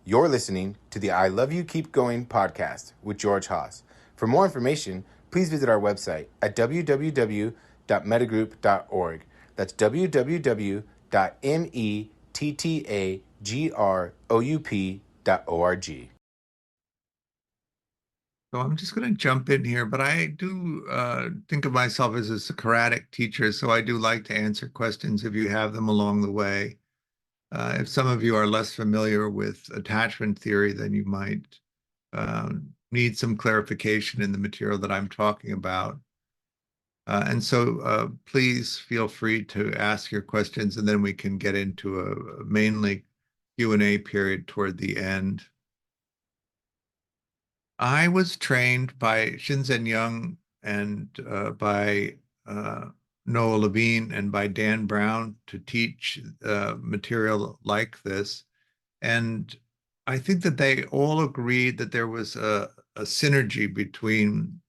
You're listening to the I Love You Keep Going podcast with George Haas. For more information, please visit our website at www.mettagroup.org. That's www.mettagroup.org. So I'm just going to jump in here, but I do think of myself as a Socratic teacher, so I do like to answer questions if you have them along the way. If some of you are less familiar with attachment theory, then you might need some clarification in the material that I'm talking about. And so please feel free to ask your questions, and then we can get into a mainly Q&A period toward the end. I was trained by Shinzen Young and by Noah Levine and by Dan Brown to teach material like this. And I think that they all agreed that there was a synergy between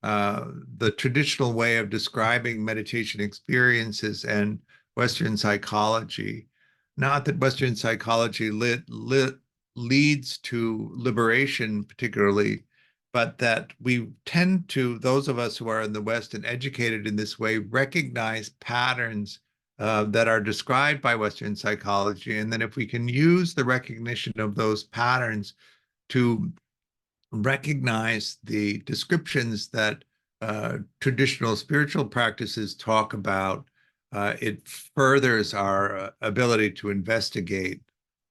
the traditional way of describing meditation experiences and Western psychology. Not that Western psychology leads to liberation particularly, but that we tend to, those of us who are in the West and educated in this way, recognize patterns that are described by Western psychology. And then if we can use the recognition of those patterns to recognize the descriptions that traditional spiritual practices talk about, it furthers our ability to investigate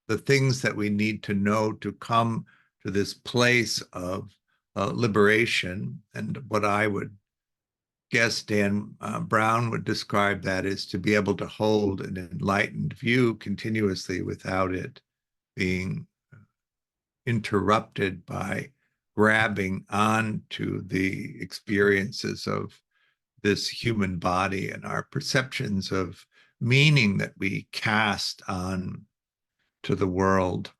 the things that we need to know to come to this place of liberation. And what I would guess Dan Brown would describe that as to be able to hold an enlightened view continuously without it being interrupted by grabbing onto the experiences of this human body and our perceptions of meaning that we cast on to the world.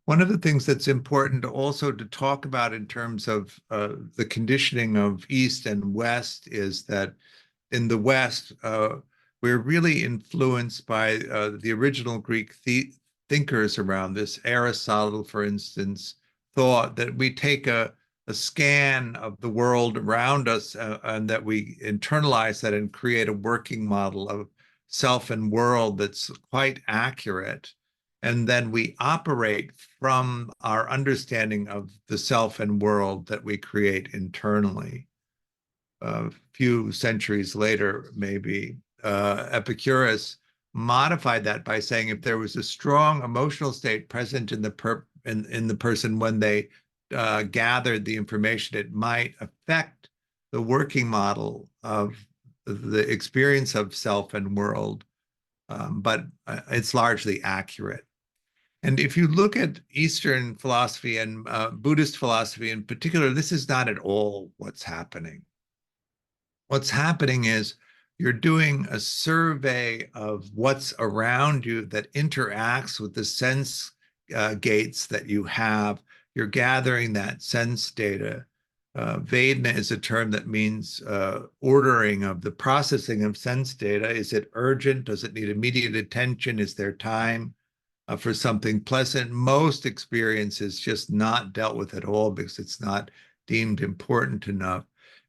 One of the things that's important also to talk about in terms of the conditioning of East and West is that in the West, we're really influenced by the original Greek thinkers around this. Aristotle, for instance, thought that we take a scan of the world around us and that we internalize that and create a working model of self and world that's quite accurate. And then we operate from our understanding of the self and world that we create internally. A few centuries later, maybe, Epicurus modified that by saying if there was a strong emotional state present in the person when they gathered the information, it might affect the working model of the experience of self and world, but it's largely accurate. And if you look at Eastern philosophy and Buddhist philosophy in particular, this is not at all what's happening. What's happening is you're doing a survey of what's around you that interacts with the sense gates that you have. You're gathering that sense data. Vedana is a term that means ordering of the processing of sense data. Is it urgent? Does it need immediate attention? Is there time for something pleasant? Most experience is just not dealt with at all because it's not deemed important enough.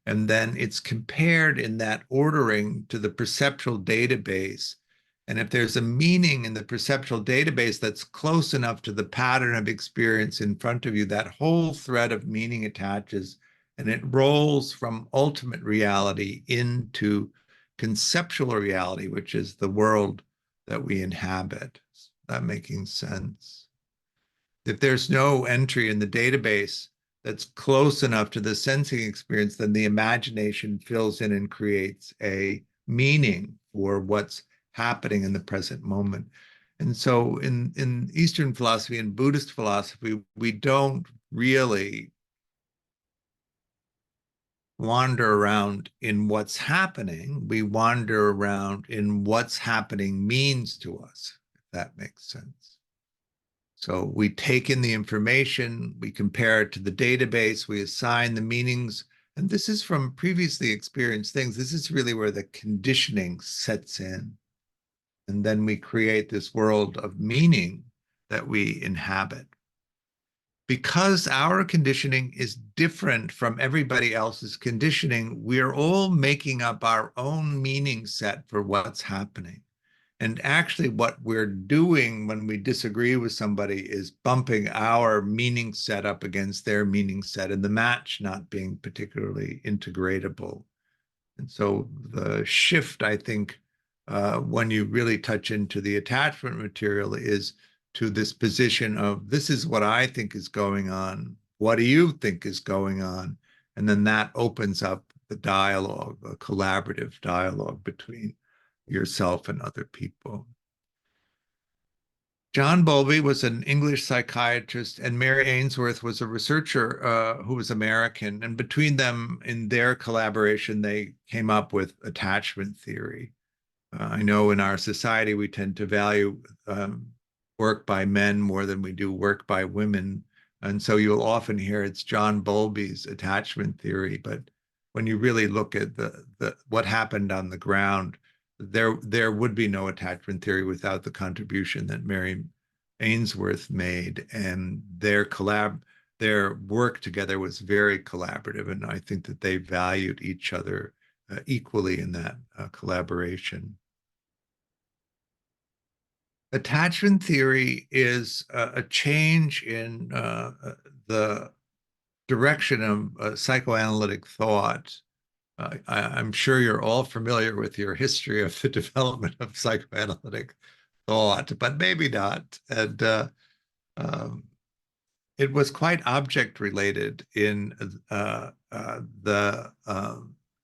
And then it's compared in that ordering to the perceptual database. And if there's a meaning in the perceptual database that's close enough to the pattern of experience in front of you, that whole thread of meaning attaches and it rolls from ultimate reality into conceptual reality, which is the world that we inhabit. Is that making sense? If there's no entry in the database that's close enough to the sensing experience, then the imagination fills in and creates a meaning for what's happening in the present moment. And so in Eastern philosophy and Buddhist philosophy, we don't really wander around in what's happening. We wander around in what's happening means to us, if that makes sense. So we take in the information, we compare it to the database, we assign the meanings, and this is from previously experienced things. This is really where the conditioning sets in. And then we create this world of meaning that we inhabit. Because our conditioning is different from everybody else's conditioning, we're all making up our own meaning set for what's happening. And actually, what we're doing when we disagree with somebody is bumping our meaning set up against their meaning set, and the match not being particularly integratable. And so the shift, I think, when you really touch into the attachment material, is to this position of, this is what I think is going on. What do you think is going on? And then that opens up the dialogue, a collaborative dialogue between yourself and other people. John Bowlby was an English psychiatrist, and Mary Ainsworth was a researcher who was American. And between them, in their collaboration, they came up with attachment theory. I know in our society, we tend to value work by men more than we do work by women. And so you'll often hear it's John Bowlby's attachment theory. But when you really look at what happened on the ground, there would be no attachment theory without the contribution that Mary Ainsworth made, and their work together was very collaborative, and I think that they valued each other equally in that collaboration. Attachment theory is a change in the direction of psychoanalytic thought. I'm sure you're all familiar with your history of the development of psychoanalytic thought, but maybe not. And it was quite object related in the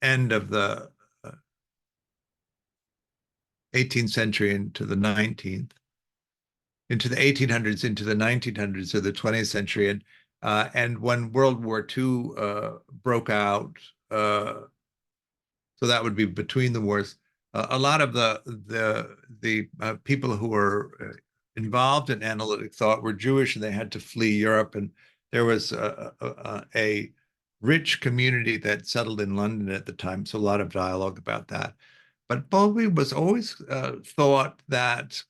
end of the 18th century into the 19th, into the 1800s, into the 1900s, or the 20th century. And when World War II broke out, so that would be between the wars, a lot of the people who were involved in analytic thought were Jewish, and they had to flee Europe. And there was a rich community that settled in London at the time, so a lot of dialogue about that. But Bowlby was always thought that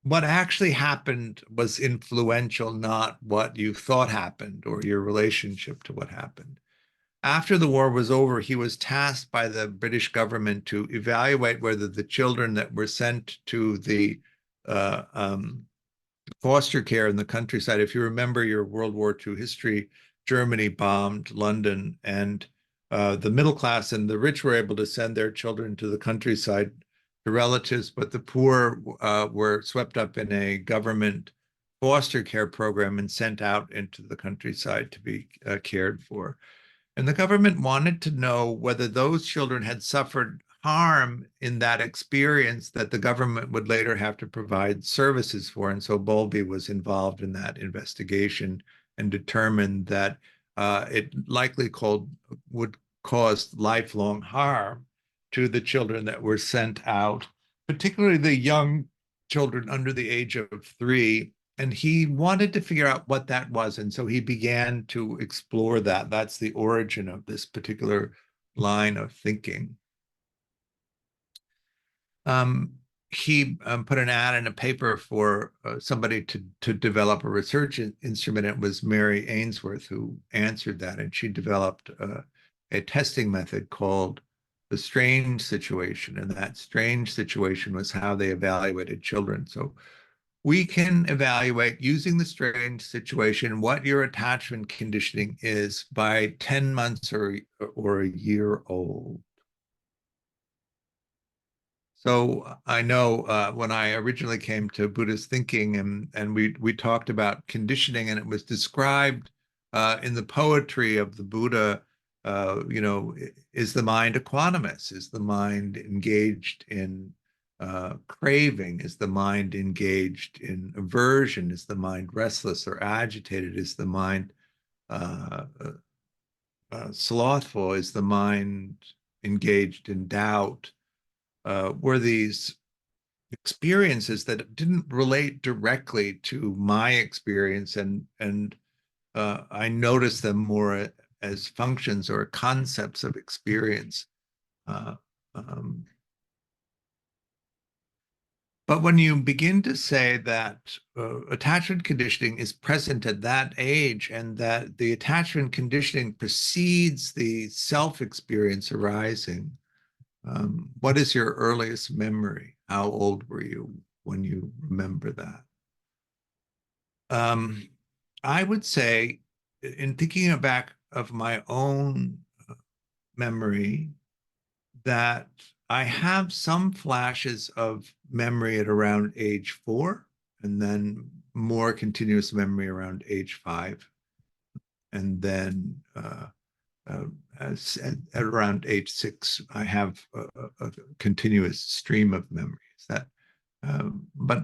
what actually happened was influential, not what you thought happened or your relationship to what happened. After the war was over, he was tasked by the British government to evaluate whether the children that were sent to the foster care in the countryside, if you remember your World War II history, Germany bombed London, and the middle class and the rich were able to send their children to the countryside to relatives, but the poor were swept up in a government foster care program and sent out into the countryside to be cared for. And the government wanted to know whether those children had suffered harm in that experience that the government would later have to provide services for. And so Bowlby was involved in that investigation and determined that it likely would cause lifelong harm to the children that were sent out, particularly the young children under the age of 3. And he wanted to figure out what that was. And so he began to explore that. That's the origin of this particular line of thinking. He put an ad in a paper for somebody to develop a research instrument. It was Mary Ainsworth who answered that, and she developed a testing method called the strange situation. And that strange situation was how they evaluated children. So we can evaluate, using the strange situation, what your attachment conditioning is by 10 months or a year old. So I know when I originally came to Buddhist thinking, and we talked about conditioning, and it was described in the poetry of the Buddha, is the mind equanimous? Is the mind engaged in craving? Is the mind engaged in aversion? Is the mind restless or agitated? Is the mind slothful? Is the mind engaged in doubt? Were these experiences that didn't relate directly to my experience, and I noticed them more as functions or concepts of experience. Um, But when you begin to say that attachment conditioning is present at that age and that the attachment conditioning precedes the self-experience arising, what is your earliest memory? How old were you when you remember that? I would say, in thinking back of my own memory, that I have some flashes of memory at around age 4, and then more continuous memory around age 5, and then uh, at around age 6, I have a continuous stream of memories. That, but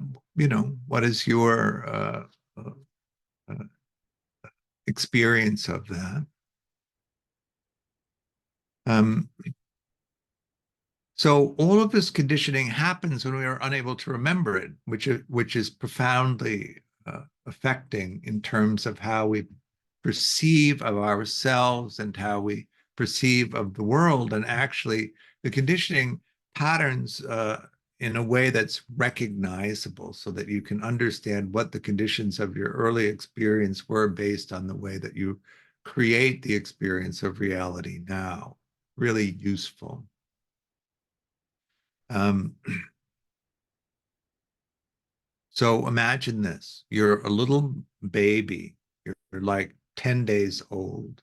what is your uh, experience of that? Um, So all of this conditioning happens when we are unable to remember it, which is profoundly affecting in terms of how we perceive of ourselves and how we perceive of the world. And actually, the conditioning patterns in a way that's recognizable, so that you can understand what the conditions of your early experience were based on the way that you create the experience of reality now. Really useful. Um, so imagine this. You're a little baby. You're like 10 days old.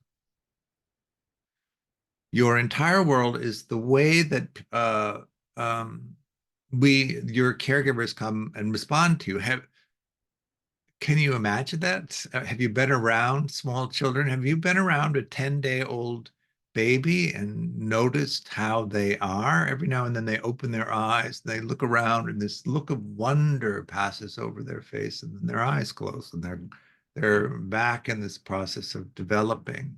Your entire world is the way that um, your caregivers come and respond to you. Can you imagine that? Have you been around small children? Have you been around a 10-day-old baby and noticed how they are? Every now and then they open their eyes, they look around, and this look of wonder passes over their face, and then their eyes close, and they're back in this process of developing.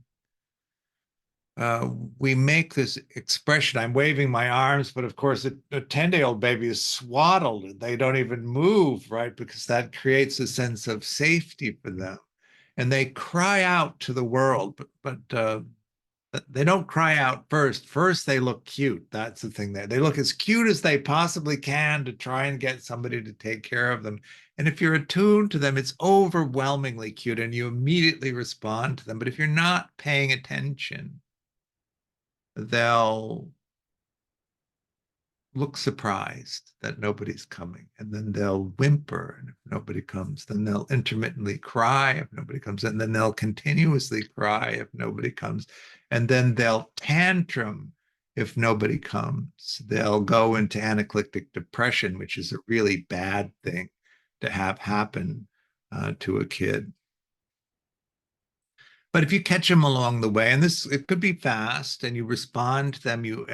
We make this expression, I'm waving my arms, but of course a 10-day-old baby is swaddled. They don't even move, right? Because that creates a sense of safety for them. And they cry out to the world, but they don't cry out first. First, they look cute. That's the thing there. They look as cute as they possibly can to try and get somebody to take care of them. And if you're attuned to them, it's overwhelmingly cute and you immediately respond to them. But if you're not paying attention, they'll look surprised that nobody's coming, and then they'll whimper, and if nobody comes, then they'll intermittently cry if nobody comes, and then they'll continuously cry if nobody comes, and then they'll tantrum if nobody comes. They'll go into anaclyptic depression, which is a really bad thing to have happen to a kid. But if you catch them along the way, and it could be fast, and you respond to them, you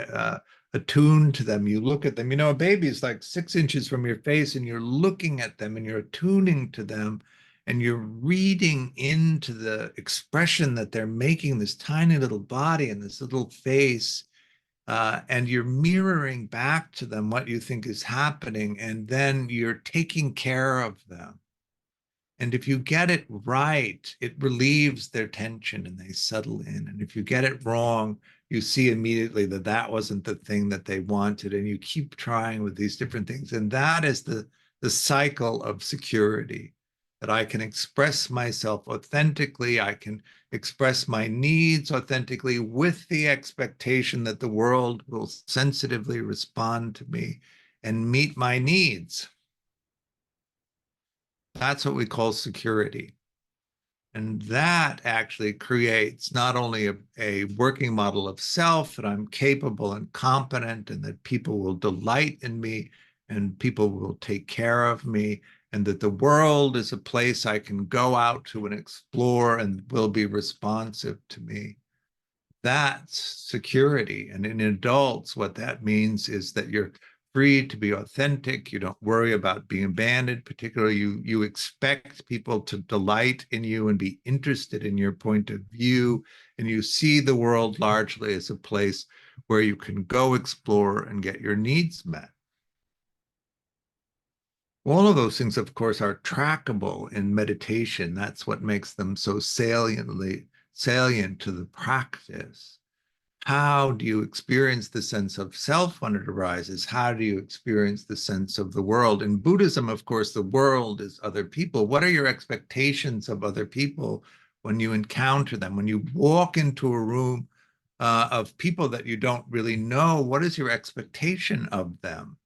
attune to them, you look at them. A baby is like 6 inches from your face, and you're looking at them, and you're attuning to them, and you're reading into the expression that they're making, this tiny little body and this little face, and you're mirroring back to them what you think is happening, and then you're taking care of them. And if you get it right, it relieves their tension and they settle in. And if you get it wrong, you see immediately that that wasn't the thing that they wanted. And you keep trying with these different things. And that is the cycle of security, that I can express myself authentically. I can express my needs authentically with the expectation that the world will sensitively respond to me and meet my needs. That's what we call security. And that actually creates not only a working model of self, that I'm capable and competent, and that people will delight in me, and people will take care of me, and that the world is a place I can go out to and explore and will be responsive to me. That's security. And in adults, what that means is that you're free to be authentic. You don't worry about being abandoned. Particularly, you expect people to delight in you and be interested in your point of view. And you see the world largely as a place where you can go explore and get your needs met. All of those things, of course, are trackable in meditation. That's what makes them so salient to the practice. How do you experience the sense of self when it arises? How do you experience the sense of the world? In Buddhism, of course, the world is other people. What are your expectations of other people when you encounter them? When you walk into a room of people that you don't really know, what is your expectation of them?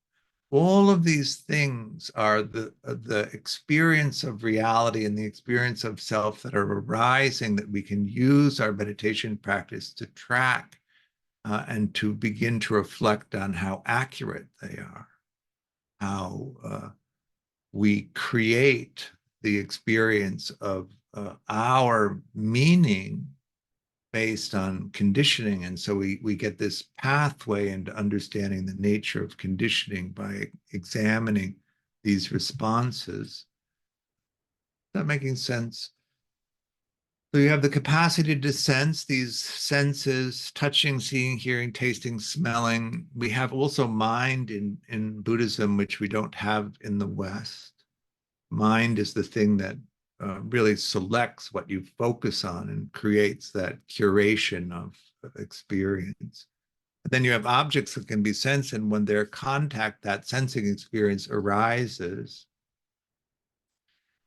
All of these things are the experience of reality and the experience of self that are arising that we can use our meditation practice to track and to begin to reflect on how accurate they are, how we create the experience of our meaning based on conditioning. And so we get this pathway into understanding the nature of conditioning by examining these responses. Is that making sense? So you have the capacity to sense these senses, touching, seeing, hearing, tasting, smelling. We have also mind in Buddhism, which we don't have in the West. Mind is the thing that really selects what you focus on and creates that curation of experience. And then you have objects that can be sensed, and when their contact, that sensing experience arises,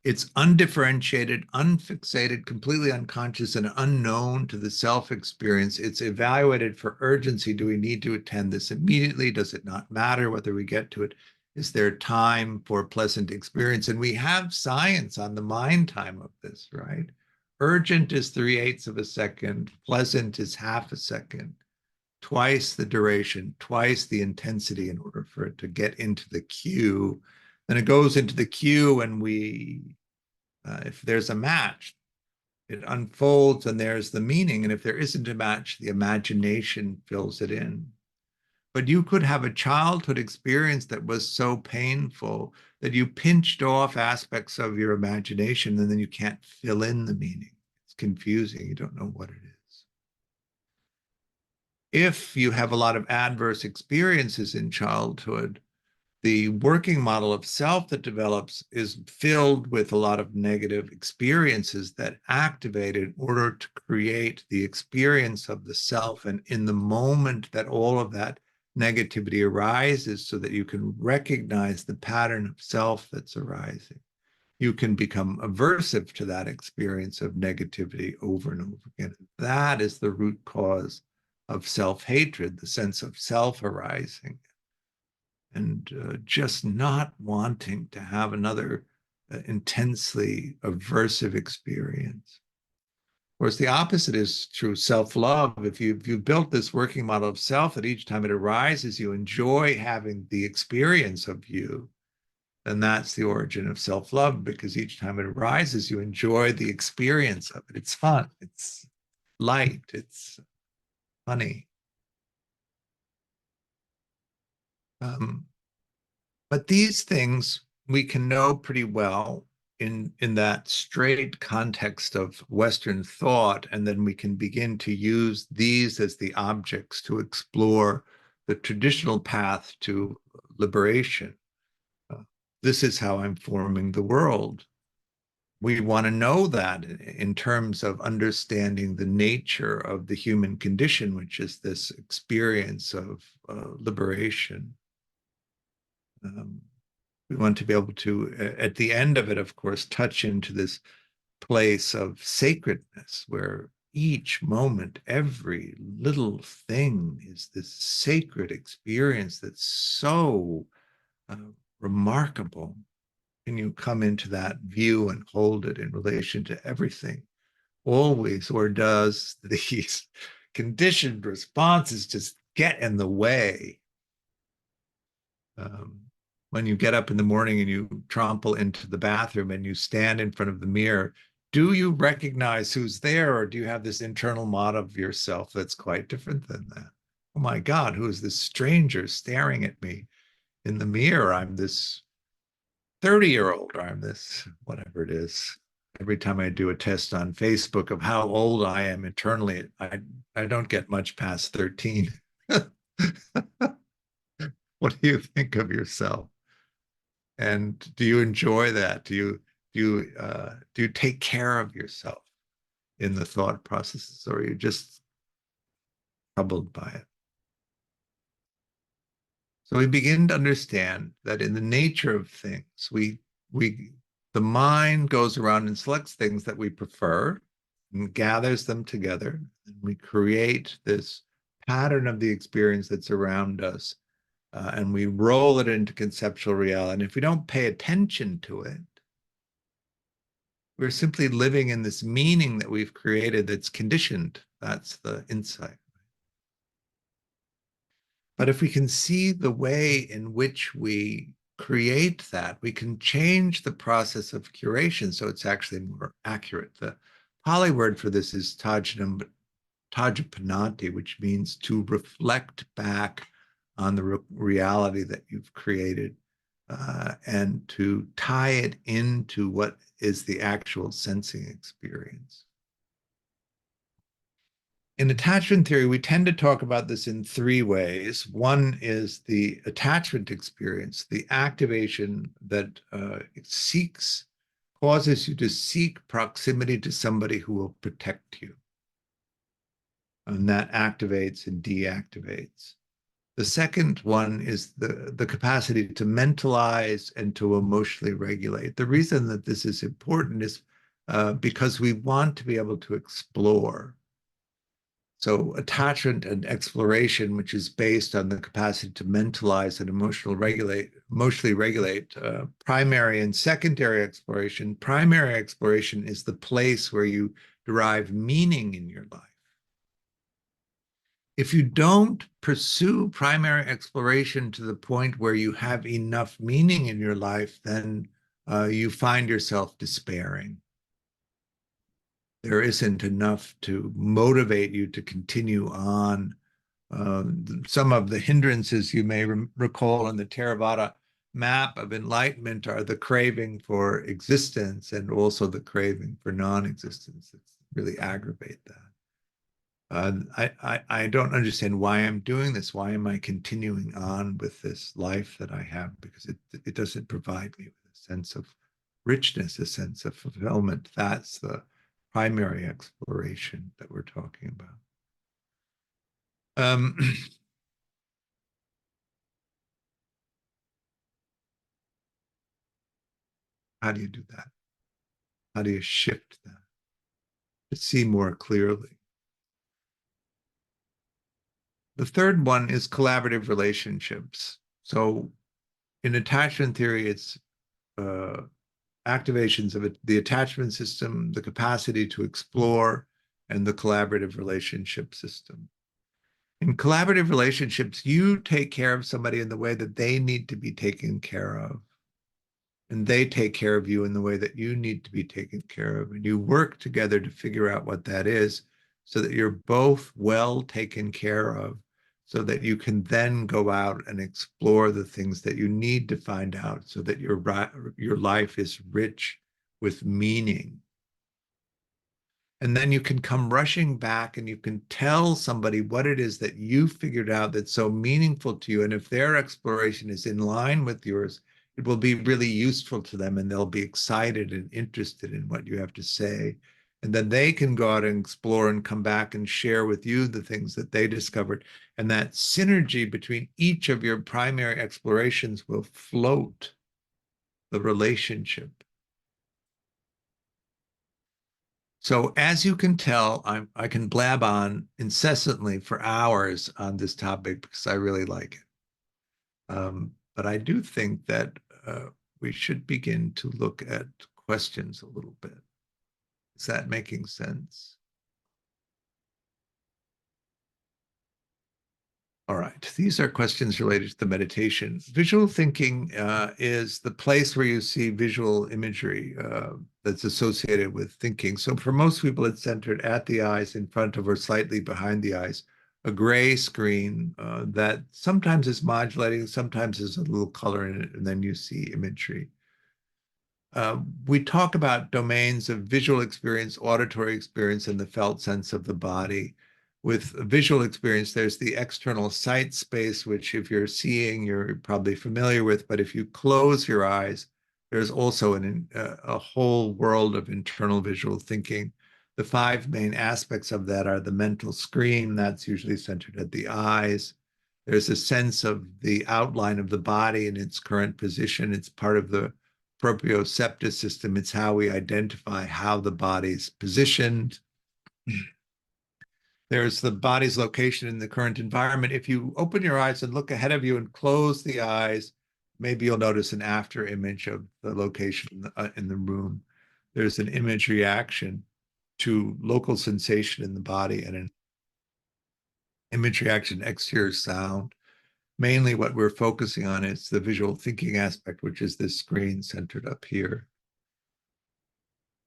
it's undifferentiated, unfixated, completely unconscious, and unknown to the self experience. It's evaluated for urgency. Do we need to attend this immediately? Does it not matter whether we get to it? Is there time for pleasant experience? And we have science on the mind time of this, right? Urgent is 3/8 of a second, pleasant is half a second, twice the duration, twice the intensity in order for it to get into the queue. Then it goes into the queue, and if there's a match, it unfolds and there's the meaning. And if there isn't a match, the imagination fills it in. But you could have a childhood experience that was so painful that you pinched off aspects of your imagination and then you can't fill in the meaning. It's confusing. You don't know what it is. If you have a lot of adverse experiences in childhood, the working model of self that develops is filled with a lot of negative experiences that activate in order to create the experience of the self. And in the moment that all of that negativity arises, so that you can recognize the pattern of self that's arising, you can become aversive to that experience of negativity over and over again. That is the root cause of self-hatred, the sense of self arising, and just not wanting to have another intensely aversive experience. Of course, the opposite is true. Self-love. If you've built this working model of self that each time it arises, you enjoy having the experience of you, then that's the origin of self-love, because each time it arises, you enjoy the experience of it. It's fun. It's light. It's funny. But these things we can know pretty well in that straight context of Western thought, and then we can begin to use these as the objects to explore the traditional path to liberation. This is how I'm forming the world. We want to know that in terms of understanding the nature of the human condition, which is this experience of liberation. We want to be able to, at the end of it, of course, touch into this place of sacredness where each moment, every little thing is this sacred experience that's so remarkable. Can you come into that view and hold it in relation to everything always, or does these conditioned responses just get in the way? When you get up in the morning and you tromple into the bathroom and you stand in front of the mirror, do you recognize who's there, or do you have this internal model of yourself that's quite different than that? Oh my God, who is this stranger staring at me in the mirror? I'm this 30-year-old, or I'm this whatever it is. Every time I do a test on Facebook of how old I am internally, I don't get much past 13. What do you think of yourself? And do you enjoy that? Do you take care of yourself in the thought processes, or are you just troubled by it. So we begin to understand that in the nature of things, the mind goes around and selects things that we prefer and gathers them together, and we create this pattern of the experience that's around us, and we roll it into conceptual reality. And if we don't pay attention to it, we're simply living in this meaning that we've created that's conditioned. That's the insight. But if we can see the way in which we create that, we can change the process of curation so it's actually more accurate. The Pali word for this is tajapanati, which means to reflect back on the reality that you've created, and to tie it into what is the actual sensing experience. In attachment theory, we tend to talk about this in three ways. One is the attachment experience, the activation that causes you to seek proximity to somebody who will protect you. And that activates and deactivates. The second one is the capacity to mentalize and to emotionally regulate. The reason that this is important is because we want to be able to explore. So attachment and exploration, which is based on the capacity to mentalize and emotionally regulate, primary and secondary exploration. Primary exploration is the place where you derive meaning in your life. If you don't pursue primary exploration to the point where you have enough meaning in your life, then you find yourself despairing. There isn't enough to motivate you to continue on. Some of the hindrances you may recall in the Theravada map of enlightenment are the craving for existence and also the craving for non-existence that really aggravate that. I don't understand why I'm doing this. Why am I continuing on with this life that I have? Because it doesn't provide me with a sense of richness, a sense of fulfillment. That's the primary exploration that we're talking about. How do you do that? How do you shift that to see more clearly? The third one is collaborative relationships. So in attachment theory, it's activations of the attachment system, the capacity to explore, and the collaborative relationship system. In collaborative relationships, you take care of somebody in the way that they need to be taken care of. And they take care of you in the way that you need to be taken care of. And you work together to figure out what that is so that you're both well taken care of, so that you can then go out and explore the things that you need to find out so that your life is rich with meaning. And then you can come rushing back and you can tell somebody what it is that you figured out that's so meaningful to you. And if their exploration is in line with yours, it will be really useful to them and they'll be excited and interested in what you have to say. And then they can go out and explore and come back and share with you the things that they discovered. And that synergy between each of your primary explorations will float the relationship. So as you can tell, I can blab on incessantly for hours on this topic because I really like it. But I do think that we should begin to look at questions a little bit. Is that making sense? All right, these are questions related to the meditation. Visual thinking is the place where you see visual imagery that's associated with thinking. So for most people, it's centered at the eyes, in front of or slightly behind the eyes, a gray screen that sometimes is modulating, sometimes there's a little color in it, and then you see imagery. We talk about domains of visual experience, auditory experience, and the felt sense of the body. With visual experience, there's the external sight space, which if you're seeing, you're probably familiar with, but if you close your eyes, there's also a whole world of internal visual thinking. The five main aspects of that are the mental screen, that's usually centered at the eyes. There's a sense of the outline of the body in its current position. It's part of the proprioceptive system. It's how we identify how the body's positioned. There's the body's location in the current environment. If you open your eyes and look ahead of you and close the eyes, maybe you'll notice an after image of the location in the room. There's an image reaction to local sensation in the body and an image reaction to exterior sound. Mainly what we're focusing on is the visual thinking aspect, which is this screen centered up here.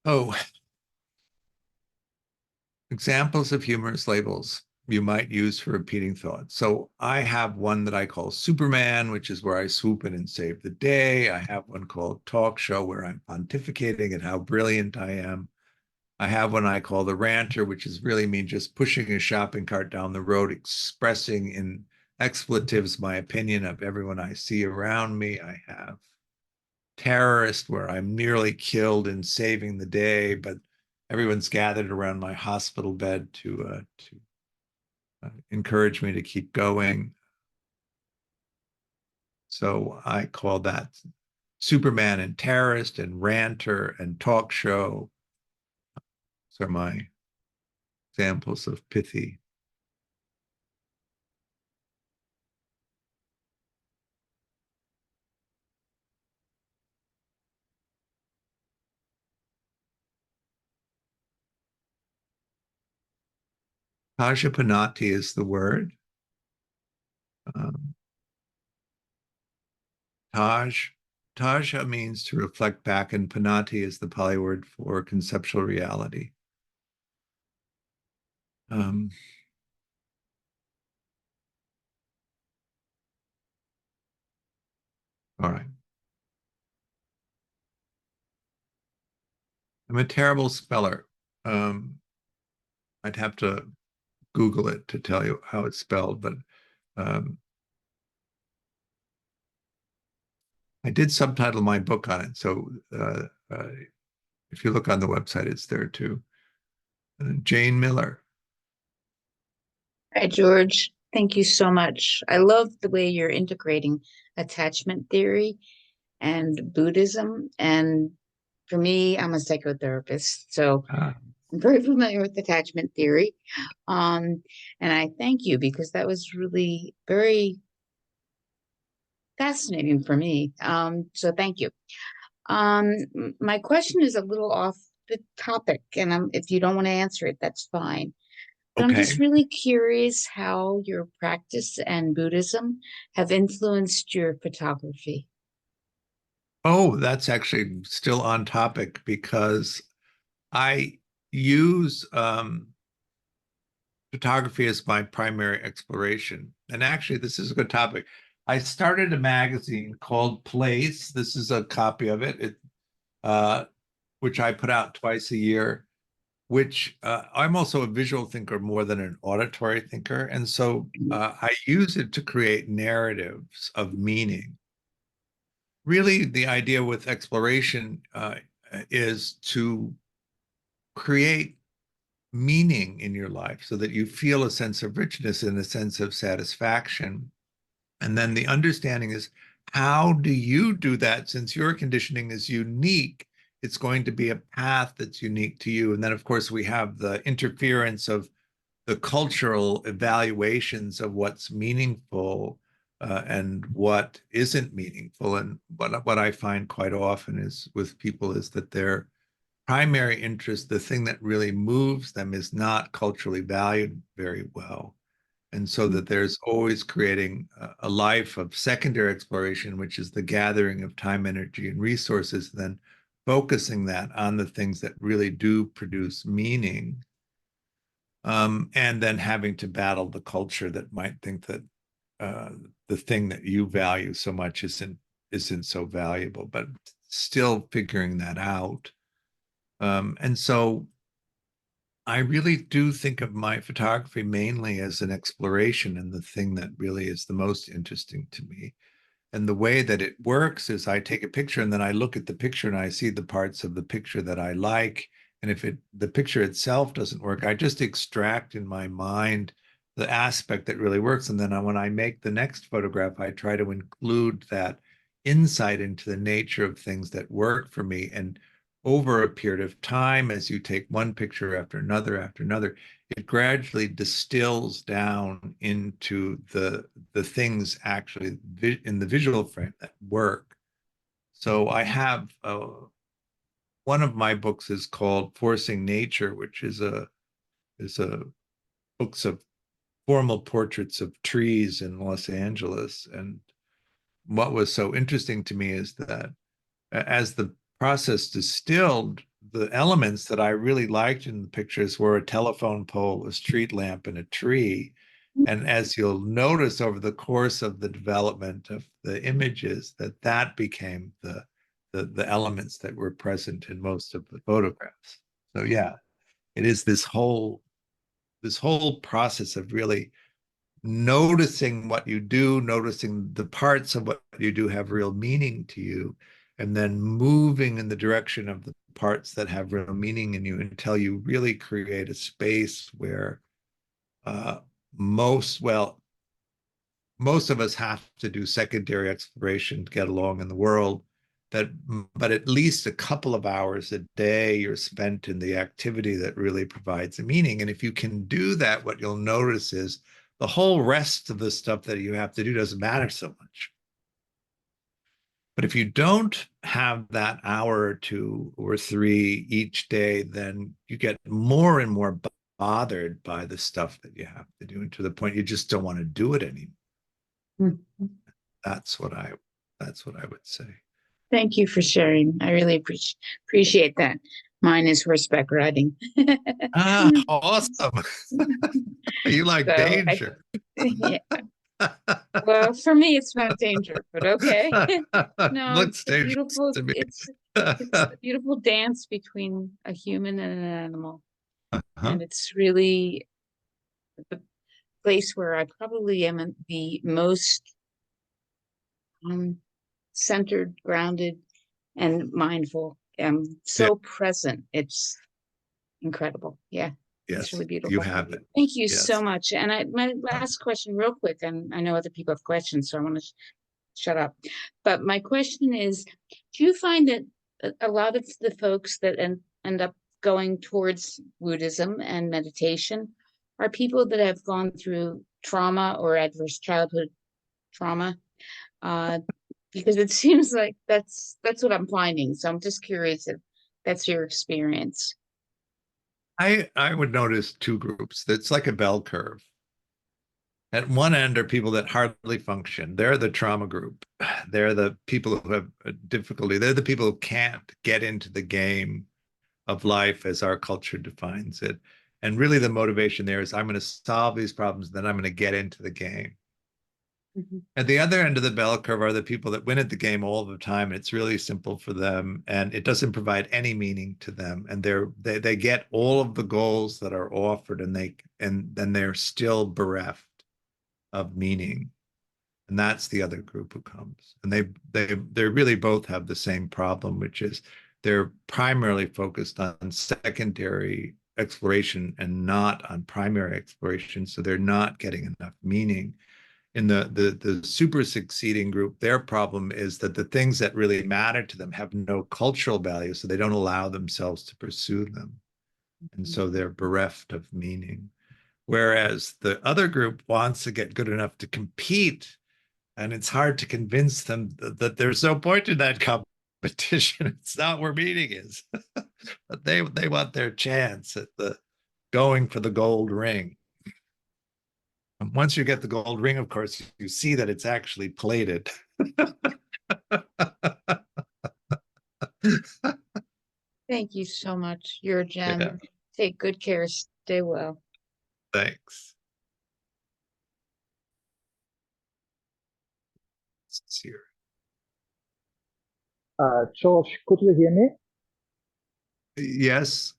Oh, examples of humorous labels you might use for repeating thoughts. So I have one that I call Superman, which is where I swoop in and save the day. I have one called Talk Show, where I'm pontificating and how brilliant I am. I have one I call the Ranter, which is really me just pushing a shopping cart down the road, expressing in expletives my opinion of everyone I see around me. I have Terrorist, where I'm nearly killed in saving the day, but everyone's gathered around my hospital bed to encourage me to keep going. So I call that Superman and Terrorist and Ranter and Talk Show. Those are my examples of pithy. Pajapanati is the word. Um, Taja means to reflect back, and Panati is the Pali word for conceptual reality. All right. I'm a terrible speller. I'd have to Google it to tell you how it's spelled, but um, I did subtitle my book on it. So if you look on the website, it's there too. Jane Miller. Hi, George. Thank you so much. I love the way you're integrating attachment theory and Buddhism. And for me, I'm a psychotherapist, so I'm very familiar with attachment theory. And I thank you because that was really very fascinating for me. So thank you. My question is a little off the topic, and if you don't want to answer it, that's fine. But I'm just really curious how your practice and Buddhism have influenced your photography. Oh, that's actually still on topic because I use photography as my primary exploration. And actually, this is a good topic. I started a magazine called Place. This is a copy of it, which I put out twice a year, which I'm also a visual thinker more than an auditory thinker. And so I use it to create narratives of meaning. Really, the idea with exploration is to create meaning in your life so that you feel a sense of richness and a sense of satisfaction. And then the understanding is, how do you do that? Since your conditioning is unique, it's going to be a path that's unique to you. And then, of course, we have the interference of the cultural evaluations of what's meaningful and what isn't meaningful. And what I find quite often is with people is that their primary interest, the thing that really moves them, is not culturally valued very well. And so that there's always creating a life of secondary exploration, which is the gathering of time, energy, and resources, then focusing that on the things that really do produce meaning. And then having to battle the culture that might think that the thing that you value so much isn't so valuable, but still figuring that out. And so I really do think of my photography mainly as an exploration, and the thing that really is the most interesting to me. And the way that it works is I take a picture and then I look at the picture and I see the parts of the picture that I like. And if the picture itself doesn't work, I just extract in my mind the aspect that really works. And then when I make the next photograph, I try to include that insight into the nature of things that work for me. And over a period of time, as you take one picture after another, it gradually distills down into the things actually in the visual frame that work. So I have one of my books is called Forcing Nature, which is a books of formal portraits of trees in Los Angeles. And what was so interesting to me is that as the process distilled, the elements that I really liked in the pictures were a telephone pole, a street lamp, and a tree. And as you'll notice over the course of the development of the images, that became the elements that were present in most of the photographs. So yeah, it is this whole process of really noticing what you do, noticing the parts of what you do have real meaning to you, and then moving in the direction of the parts that have real meaning in you until you really create a space where most of us have to do secondary exploration to get along in the world. But at least a couple of hours a day you're spent in the activity that really provides a meaning. And if you can do that, what you'll notice is the whole rest of the stuff that you have to do doesn't matter so much. But if you don't have that hour or 2 or 3 each day, then you get more and more bothered by the stuff that you have to do, and to the point you just don't want to do it anymore. Mm-hmm. That's what I would say. Thank you for sharing. I really appreciate that. Mine is horseback riding. Awesome. You like danger. Yeah. Well, for me, it's not danger, but okay. No, Looks it's a beautiful, to me. it's a beautiful dance between a human and an animal. And it's really the place where I probably am the most centered, grounded, and mindful. I'm so present. It's incredible. Yeah. Yes, It's really beautiful. you have it. Thank you Yes. so much. And my last question, real quick, and I know other people have questions, so I want to shut up. But my question is, do you find that a lot of the folks that end up going towards Buddhism and meditation are people that have gone through trauma or adverse childhood trauma? Because it seems like that's what I'm finding. So I'm just curious if that's your experience. I would notice 2 groups. That's like a bell curve. At one end are people that hardly function. They're the trauma group. They're the people who have difficulty. They're the people who can't get into the game of life as our culture defines it. And really the motivation there is, I'm going to solve these problems, then I'm going to get into the game. Mm-hmm. At the other end of the bell curve are the people that win at the game all the time. It's really simple for them, and it doesn't provide any meaning to them. And they get all of the goals that are offered, and then they're still bereft of meaning. And that's the other group who comes. And they really both have the same problem, which is they're primarily focused on secondary exploration and not on primary exploration. So they're not getting enough meaning. In the super succeeding group, their problem is that the things that really matter to them have no cultural value, so they don't allow themselves to pursue them. And so they're bereft of meaning. Whereas the other group wants to get good enough to compete, and it's hard to convince them that there's no point in that competition. It's not where meaning is. But they want their chance at the going for the gold ring. And once you get the gold ring, of course, you see that it's actually plated. Thank you so much. You're a gem. Yeah. Take good care. Stay well. Thanks. Sincere. George, could you hear me? Yes.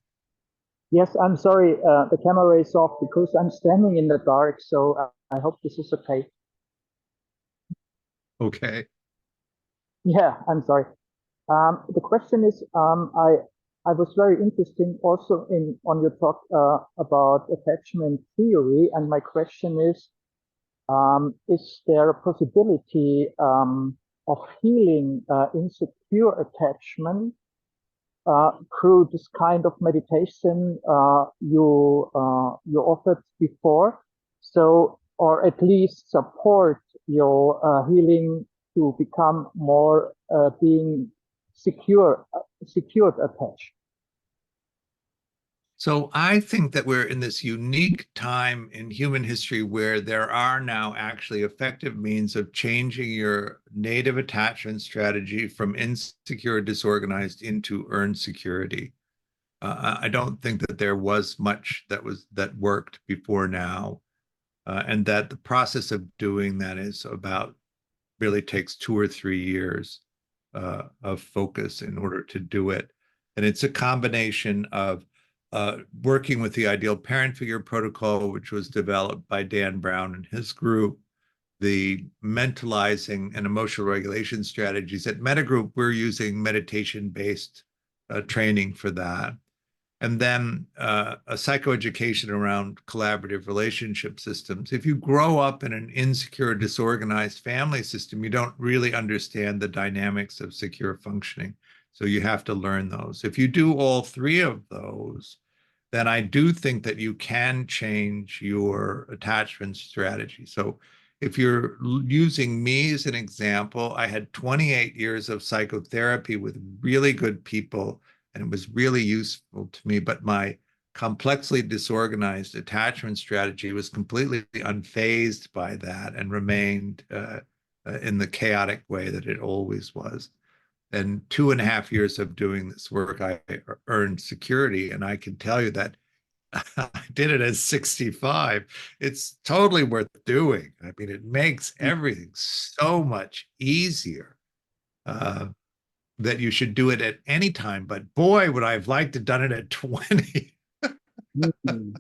Yes, I'm sorry. The camera is off because I'm standing in the dark, so I hope this is okay. Okay. Yeah, I'm sorry. The question is, I was very interested also on your talk about attachment theory, and my question is there a possibility of healing insecure attachment through this kind of meditation you offered before? So, or at least support your healing to become more being secured attached. So I think that we're in this unique time in human history where there are now actually effective means of changing your native attachment strategy from insecure, disorganized into earned security. I don't think that there was much that worked before now, and that the process of doing that is about really takes 2 or 3 years of focus in order to do it. And it's a combination of working with the ideal parent figure protocol, which was developed by Dan Brown and his group, the mentalizing and emotional regulation strategies. At Mettagroup, we're using meditation-based training for that. And then a psychoeducation around collaborative relationship systems. If you grow up in an insecure, disorganized family system, you don't really understand the dynamics of secure functioning. So you have to learn those. If you do all 3 of those, then I do think that you can change your attachment strategy. So if you're using me as an example, I had 28 years of psychotherapy with really good people, and it was really useful to me, but my complexly disorganized attachment strategy was completely unfazed by that and remained in the chaotic way that it always was. And 2.5 years of doing this work, I earned security. And I can tell you that I did it at 65. It's totally worth doing. I mean, it makes everything so much easier. That you should do it at any time, but boy, would I have liked to have done it at 20. Mm-hmm.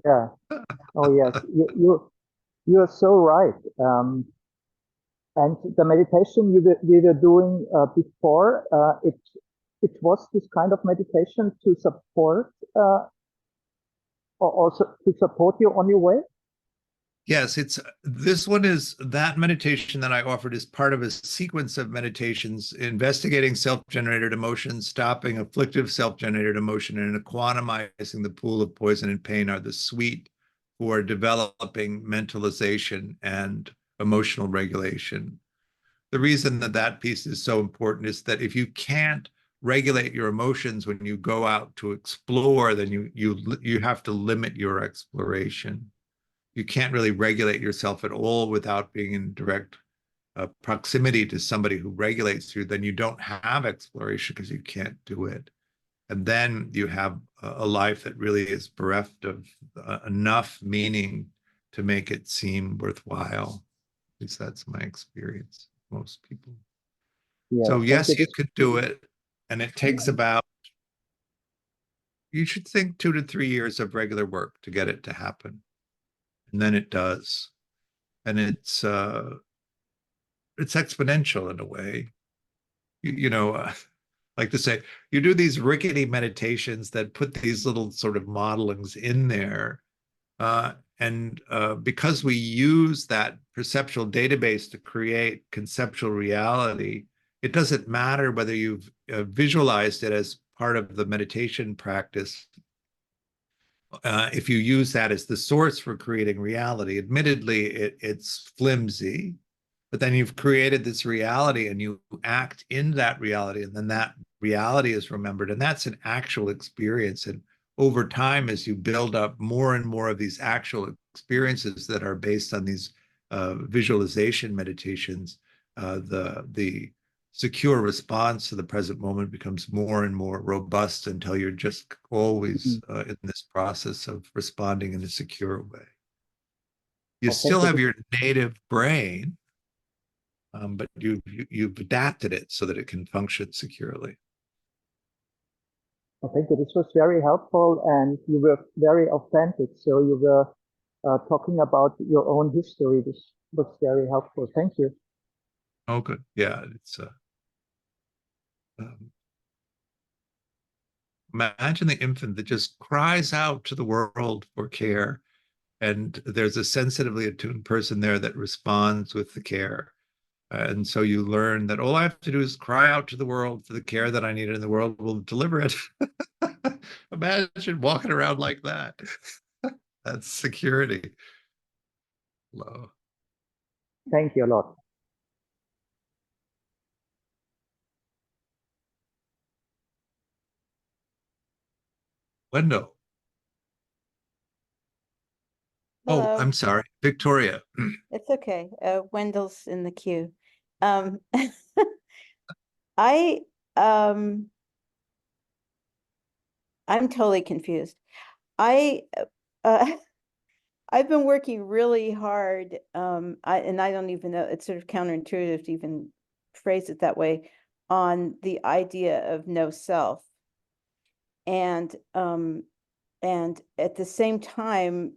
Yeah. Oh yes, you're so right. And the meditation we were doing before, it was this kind of meditation to support, or also to support you on your way. Yes, this one is that meditation that I offered is part of a sequence of meditations investigating self-generated emotions, stopping afflictive self-generated emotion, and quantumizing the pool of poison and pain are the suite for developing mentalization and emotional regulation. The reason that piece is so important is that if you can't regulate your emotions when you go out to explore, then you have to limit your exploration. You can't really regulate yourself at all without being in direct proximity to somebody who regulates you. Then you don't have exploration because you can't do it. And then you have a life that really is bereft of enough meaning to make it seem worthwhile. At least that's my experience, most people. Yeah, So yes, you could do it. And it takes about, you should think 2 to 3 years of regular work to get it to happen. And then it does. And it's exponential in a way. Like to say, you do these rickety meditations that put these little sort of modelings in there. And because we use that perceptual database to create conceptual reality, it doesn't matter whether you've visualized it as part of the meditation practice. If you use that as the source for creating reality, admittedly, it's flimsy, but then you've created this reality and you act in that reality, and then that reality is remembered, and that's an actual experience. And over time, as you build up more and more of these actual experiences that are based on these visualization meditations, the secure response to the present moment becomes more and more robust until you're just always in this process of responding in a secure way. You still have your native brain, but you've adapted it so that it can function securely. I think this was very helpful, and you were very authentic. So you were talking about your own history. This was very helpful. Thank you. Oh, good. Yeah, it's imagine the infant that just cries out to the world for care, and there's a sensitively attuned person there that responds with the care. And so you learn that all I have to do is cry out to the world for the care that I need, and the world will deliver it. Imagine walking around like that. That's security. Low. Thank you a lot. Wendell. Oh, Hello. I'm sorry. Victoria. It's okay. Wendell's in the queue. Um, I I'm totally confused. I I've been working really hard. And I don't even know, it's sort of counterintuitive to even phrase it that way, on the idea of no self. And at the same time,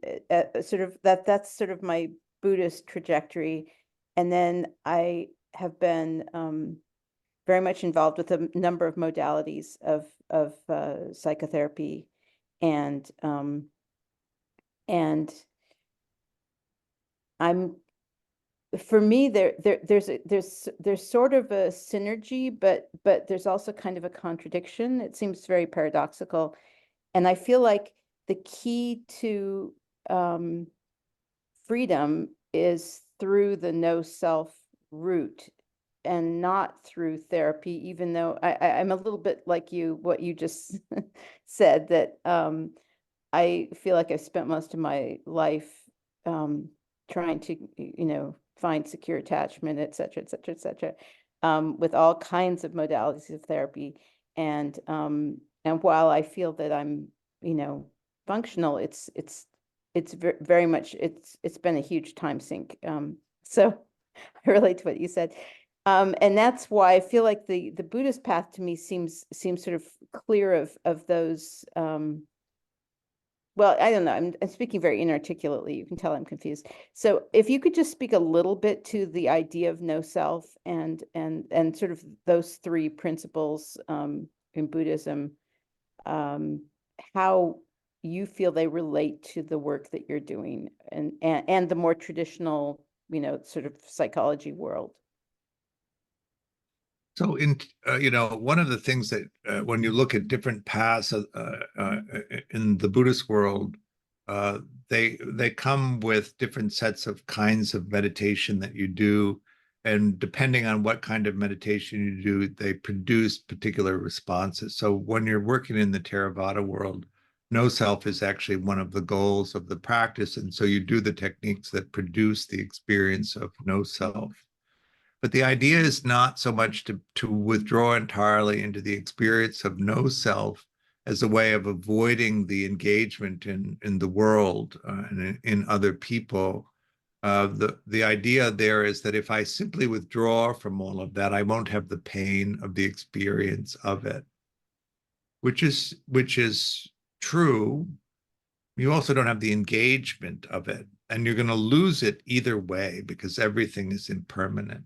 sort of that's sort of my Buddhist trajectory. And then I have been very much involved with a number of modalities of psychotherapy, and I'm, for me, there's sort of a synergy, but there's also kind of a contradiction. It seems very paradoxical. And I feel like the key to freedom is through the no self route, and not through therapy, even though I'm a little bit like you, what you just said, that I feel like I've spent most of my life trying to, find secure attachment, et cetera, et cetera, et cetera, with all kinds of modalities of therapy. And while I feel that I'm, functional, it's very much, it's been a huge time sink. So I relate to what you said. And that's why I feel like the Buddhist path to me seems sort of clear of those. Well, I don't know. I'm speaking very inarticulately. You can tell I'm confused. So if you could just speak a little bit to the idea of no self, and sort of those three principles in Buddhism, how you feel they relate to the work that you're doing, and the more traditional, sort of psychology world. So one of the things that when you look at different paths in the Buddhist world, they come with different sets of kinds of meditation that you do. And depending on what kind of meditation you do, they produce particular responses. So when you're working in the Theravada world, no self is actually one of the goals of the practice. And so you do the techniques that produce the experience of no self. But the idea is not so much to withdraw entirely into the experience of no self as a way of avoiding the engagement in the world and in other people. The idea there is that if I simply withdraw from all of that, I won't have the pain of the experience of it, which is true. You also don't have the engagement of it, and you're going to lose it either way because everything is impermanent.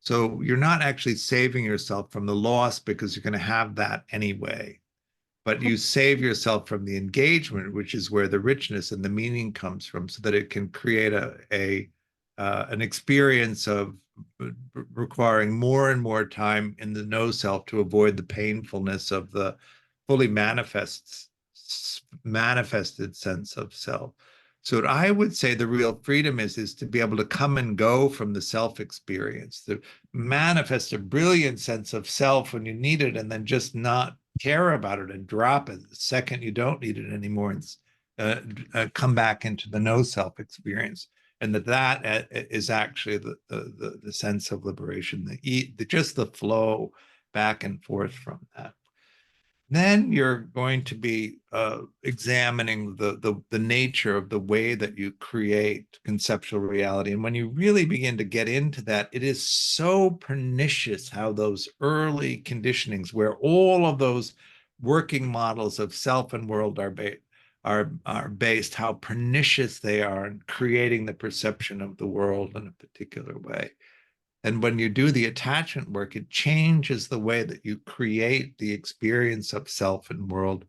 So you're not actually saving yourself from the loss because you're going to have that anyway. But you save yourself from the engagement, which is where the richness and the meaning comes from, so that it can create an experience of requiring more and more time in the no self to avoid the painfulness of the fully manifested sense of self. So what I would say the real freedom is to be able to come and go from the self experience, to manifest a brilliant sense of self when you need it, and then just not care about it and drop it the second you don't need it anymore, and come back into the no self experience. And that is actually the sense of liberation, just the flow back and forth from that. Then you're going to be examining the nature of the way that you create conceptual reality. And when you really begin to get into that, it is so pernicious how those early conditionings, where all of those working models of self and world are based, how pernicious they are in creating the perception of the world in a particular way. And when you do the attachment work, it changes the way that you create the experience of self and world,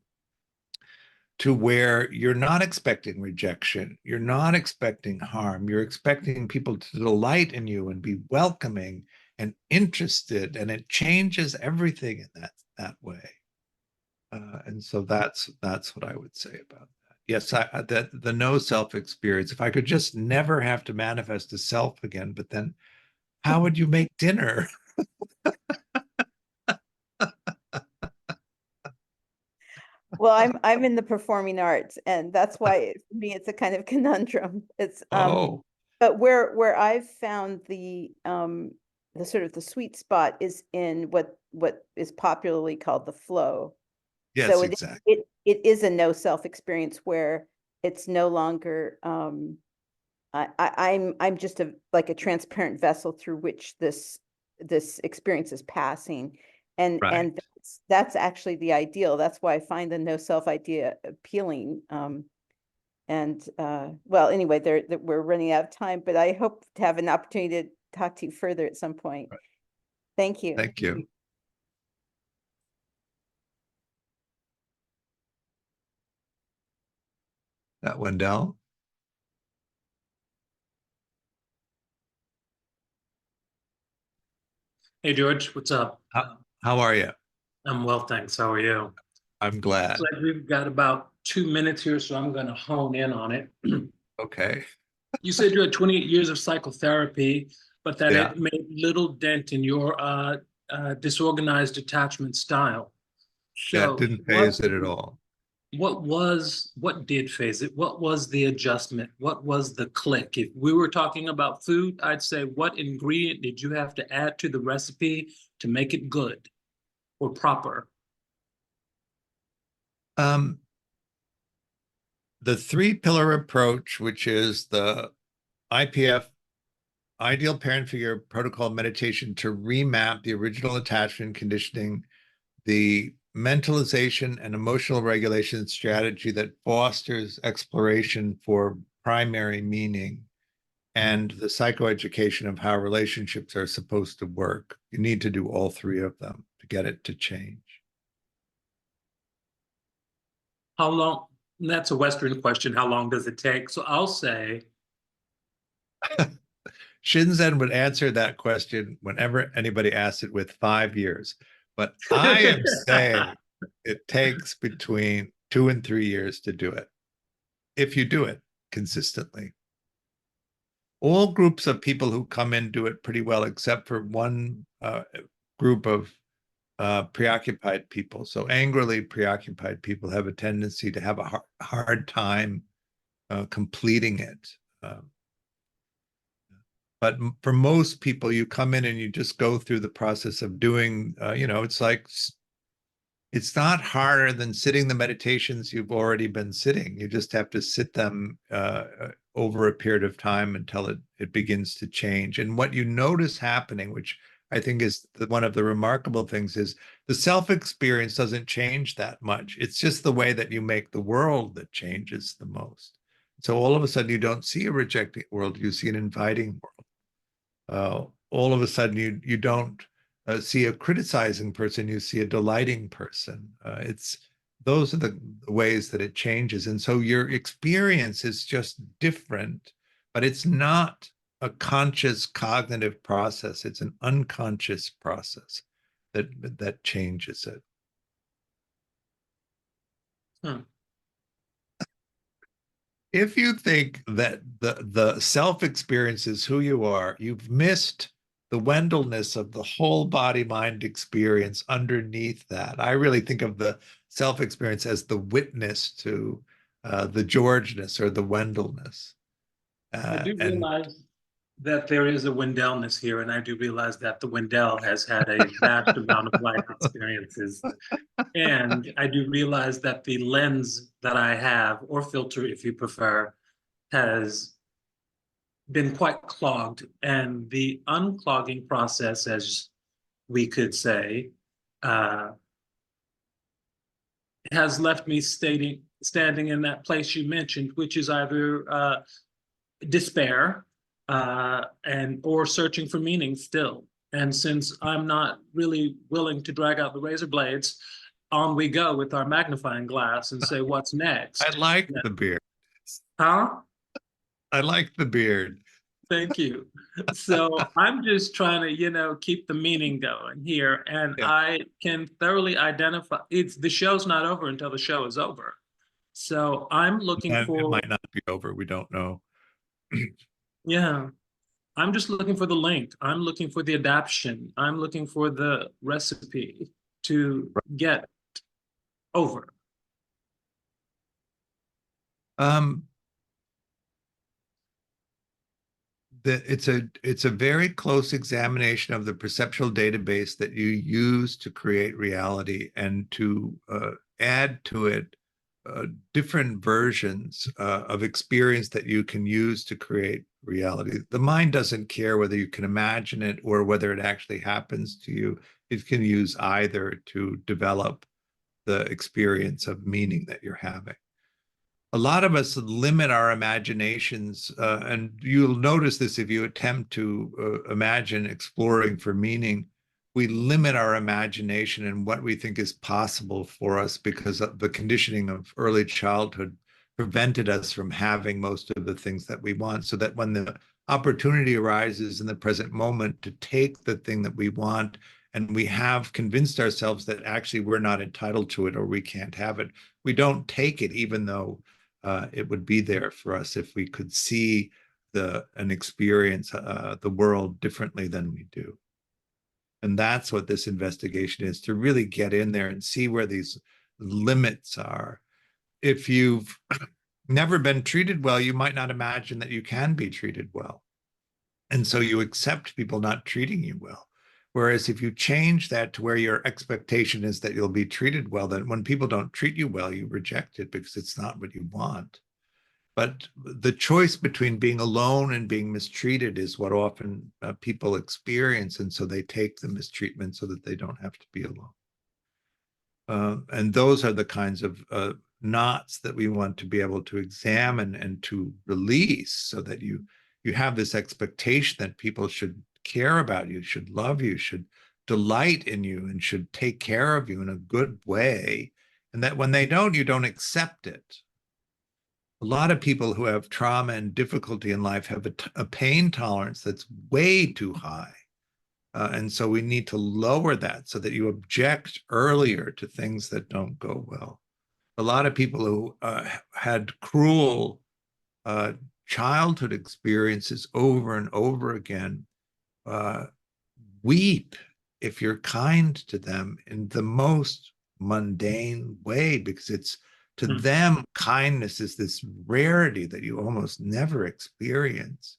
to where you're not expecting rejection, you're not expecting harm, you're expecting people to delight in you and be welcoming and interested, and it changes everything in that way. And so that's what I would say about that. Yes, that the no self experience. If I could just never have to manifest a self again, but then how would you make dinner? Well, I'm in the performing arts, and that's why for me it's a kind of conundrum. It's Oh, but where I've found the sort of the sweet spot is in what is popularly called the flow. yes, So exactly. it is a no self experience where it's no longer I'm just like a transparent vessel through which this experience is passing, and Right. that's actually the ideal. That's why I find the no self idea appealing. And well, anyway, we're running out of time, but I hope to have an opportunity to talk to you further at some point. Right. Thank you. Thank you. That Wendell. Hey George, what's up? How are you? I'm well, thanks. How are you? I'm glad. Looks like we've got about 2 minutes here, so I'm going to hone in on it. Okay. You said you had 28 years of psychotherapy, but that Yeah. it made little dent in your disorganized attachment style. Yeah, it So didn't phase it at all. what did phase it? What was the adjustment? What was the click? If we were talking about food, I'd say, what ingredient did you have to add to the recipe to make it good or proper? The 3-pillar approach, which is the IPF, Ideal Parent Figure Protocol Meditation, to remap the original attachment conditioning, the mentalization and emotional regulation strategy that fosters exploration for primary meaning, and the psychoeducation of how relationships are supposed to work. You need to do all 3 of them to get it to change. How long? That's a Western question. How long does it take? So I'll say, Shinzen would answer that question whenever anybody asks it with 5 years. But I am saying it takes between 2 and 3 years to do it, if you do it consistently. All groups of people who come in do it pretty well, except for one group of preoccupied people. So angrily preoccupied people have a tendency to have a hard time completing it. But for most people, you come in and you just go through the process of doing, it's like, it's not harder than sitting the meditations you've already been sitting. You just have to sit them over a period of time until it begins to change. And what you notice happening, which I think is one of the remarkable things, is the self-experience doesn't change that much. It's just the way that you make the world that changes the most. So all of a sudden, you don't see a rejecting world, you see an inviting world. All of a sudden, you don't see a criticizing person, you see a delighting person. Those are the ways that it changes. And so your experience is just different, but it's not a conscious cognitive process. It's an unconscious process that changes it. If you think that the self-experience is who you are, you've missed the Wendellness of the whole body-mind experience underneath that. I really think of the self-experience as the witness to the Georgeness or the Wendellness. I do realize that there is a Wendellness here, and I do realize that the Wendell has had a vast amount of life experiences. And I do realize that the lens that I have, or filter if you prefer, has been quite clogged. And the unclogging process, as we could say, has left me standing in that place you mentioned, which is either despair or searching for meaning still. And since I'm not really willing to drag out the razor blades, on we go with our magnifying glass and say, what's next? I like the beard. Huh? I like the beard. Thank you. So I'm just trying to, keep the meaning going here. And Yeah. I can thoroughly identify, the show's not over until the show is over. So I'm looking And it for, might not be over. We don't know. yeah, I'm just looking for the link. I'm looking for the adaptation. I'm looking for the recipe to get over. It's a very close examination of the perceptual database that you use to create reality, and to add to it different versions of experience that you can use to create reality. The mind doesn't care whether you can imagine it or whether it actually happens to you. It can use either to develop the experience of meaning that you're having. A lot of us limit our imaginations, and you'll notice this if you attempt to imagine exploring for meaning. We limit our imagination and what we think is possible for us because of the conditioning of early childhood prevented us from having most of the things that we want, so that when the opportunity arises in the present moment to take the thing that we want, and we have convinced ourselves that actually we're not entitled to it or we can't have it, we don't take it, even though it would be there for us if we could see and experience the world differently than we do. And that's what this investigation is, to really get in there and see where these limits are. If you've never been treated well, you might not imagine that you can be treated well. And so you accept people not treating you well. Whereas if you change that to where your expectation is that you'll be treated well, then when people don't treat you well, you reject it because it's not what you want. But the choice between being alone and being mistreated is what often people experience. And so they take the mistreatment so that they don't have to be alone. And those are the kinds of knots that we want to be able to examine and to release, so that you have this expectation that people should care about you, should love you, should delight in you, and should take care of you in a good way. And that when they don't, you don't accept it. A lot of people who have trauma and difficulty in life have a pain tolerance that's way too high. And so we need to lower that so that you object earlier to things that don't go well. A lot of people who had cruel childhood experiences over and over again weep if you're kind to them in the most mundane way, because it's to them, kindness is this rarity that you almost never experience.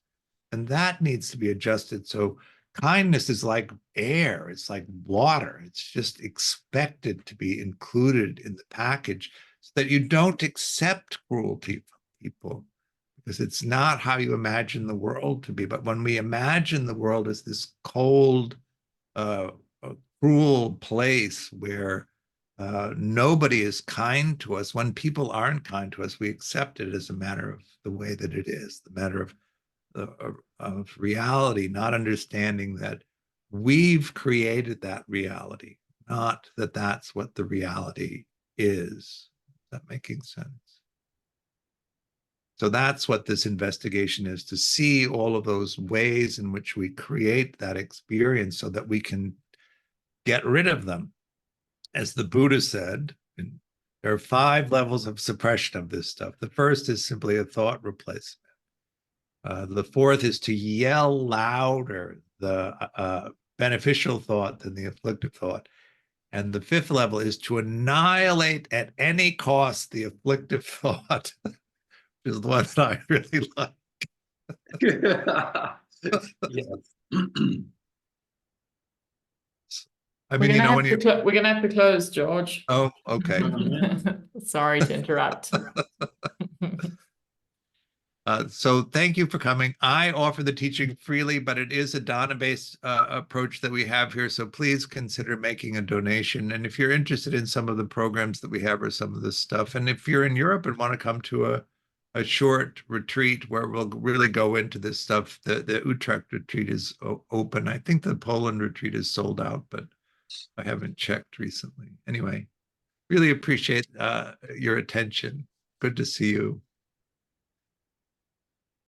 And that needs to be adjusted. So kindness is like air, it's like water. It's just expected to be included in the package, so that you don't accept cruelty from people, because it's not how you imagine the world to be. But when we imagine the world as this cold, cruel place where nobody is kind to us, when people aren't kind to us, we accept it as a matter of the way that it is, the matter of reality, not understanding that we've created that reality, not that that's what the reality is. Is that making sense? So that's what this investigation is, to see all of those ways in which we create that experience so that we can get rid of them. As the Buddha said, there are 5 levels of suppression of this stuff. The first is simply a thought replacement. The 4th is to yell louder the beneficial thought than the afflictive thought. And the 5th level is to annihilate at any cost the afflictive thought, which is the one that I really like. Yes. I mean, we're gonna have to close, George. Oh, okay. Sorry to interrupt. So thank you for coming. I offer the teaching freely, but it is a dana-based approach that we have here. So please consider making a donation. And if you're interested in some of the programs that we have or some of this stuff, and if you're in Europe and want to come to a short retreat where we'll really go into this stuff. The Utrecht retreat is open. I think the Poland retreat is sold out, but I haven't checked recently. Anyway, really appreciate your attention. Good to see you.